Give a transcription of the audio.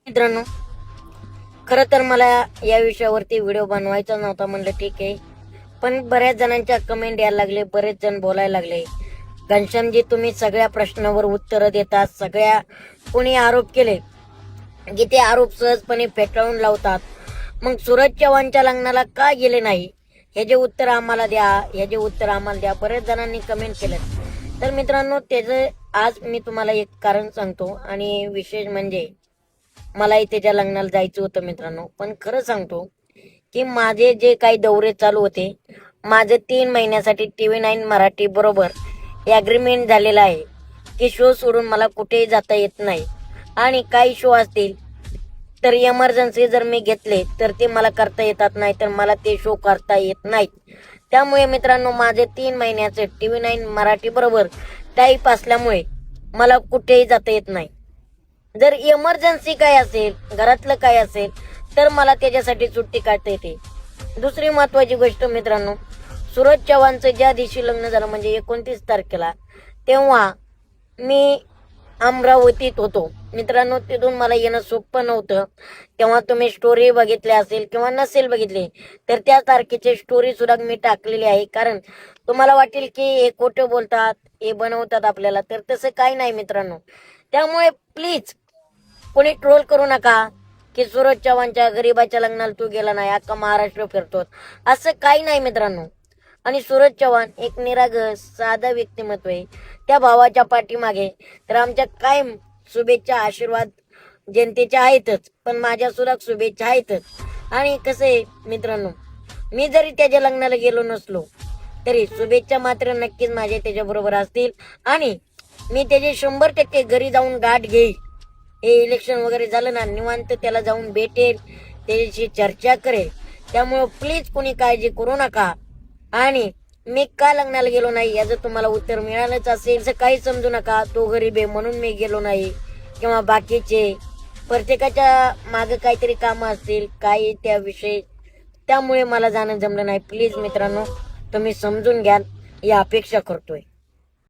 मित्रांनो, खरं तर मला या विषयावरती व्हिडिओ बनवायचा नव्हता. म्हणलं ठीक आहे, पण बऱ्याच जणांच्या कमेंट यायला लागले, बरेच जण बोलायला लागले, घनश्यामजी तुम्ही सगळ्या प्रश्नावर उत्तरं देतात, सगळ्या कोणी आरोप केले की ते आरोप सहजपणे फेटाळून लावतात, मग सूरज चव्हाणच्या लग्नाला का गेले नाही, ह्याचे उत्तर आम्हाला द्या, ह्याचे उत्तर आम्हाला द्या. बरेच जणांनी कमेंट केलं. तर मित्रांनो, त्याचं आज मी तुम्हाला एक कारण सांगतो. आणि विशेष म्हणजे मलाही त्याच्या लग्नाला जायचं होतं मित्रांनो. पण खरं सांगतो की माझे जे काही दौरे चालू होते, माझे 3 महिन्यासाठी TV9 मराठी बरोबर ॲग्रीमेंट झालेला आहे की शो सोडून मला कुठेही जाता येत नाही. आणि काही शो असतील तर इमर्जन्सी जर मी घेतले तर ते मला करता येतात, नाही तर मला ते शो करता येत नाहीत. त्यामुळे मित्रांनो, माझे 3 महिन्याचे TV9 मराठी बरोबर टाईप असल्यामुळे मला कुठेही जाता येत नाही. जर इमर्जन्सी काय असेल, घरातलं काय असेल, तर मला त्याच्यासाठी सुट्टी काढता येते. दुसरी महत्वाची गोष्ट मित्रांनो, सूरज चव्हाणचं ज्या दिवशी लग्न झालं म्हणजे 29 तारखेला, तेव्हा मी अमरावतीत होतो मित्रांनो. तिथून मला येणं सोपं नव्हतं. तेव्हा तुम्ही स्टोरी बघितली असेल किंवा नसेल बघितली तर त्या तारखेची स्टोरी सुद्धा मी टाकलेली आहे. कारण तुम्हाला वाटेल की हे खोटं बोलतात, हे बनवतात आपल्याला, तर तसं काही नाही मित्रांनो. त्यामुळे प्लीज कोणी ट्रोल करू नका की सूरज चव्हाणच्या गरीबाच्या लग्नाला तू गेला नाही, अख्खा महाराष्ट्र फिरतोस, असं काही नाही मित्रांनो. आणि सूरज चव्हाण एक निरागस साधा व्यक्तिमत्व आहे. त्या भावाच्या पाठीमागे तर आमच्या कायम शुभेच्छा, आशीर्वाद जनतेच्या आहेतच, पण माझ्या सुद्धा शुभेच्छा आहेतच. आणि कसं आहे मित्रांनो, मी जरी त्याच्या लग्नाला गेलो नसलो तरी शुभेच्छा मात्र नक्कीच माझ्या त्याच्याबरोबर असतील. आणि मी त्याचे 100% घरी जाऊन गाठ घेईल. हे इलेक्शन वगैरे झालं ना, निवांत त्याला जाऊन भेटेल, त्याच्याशी चर्चा करेल. त्यामुळं प्लीज कोणी काळजी करू नका. आणि मी का लग्नाला गेलो नाही याचं तुम्हाला उत्तर मिळालंच असेल. असं काही समजू नका तो गरीब आहे म्हणून मी गेलो नाही, किंवा बाकीचे प्रत्येकाच्या मागे काहीतरी कामं असतील काही त्याविषयी, त्यामुळे मला जाणं जमलं नाही. प्लीज मित्रांनो, तुम्ही समजून घ्या, ही अपेक्षा करतोय.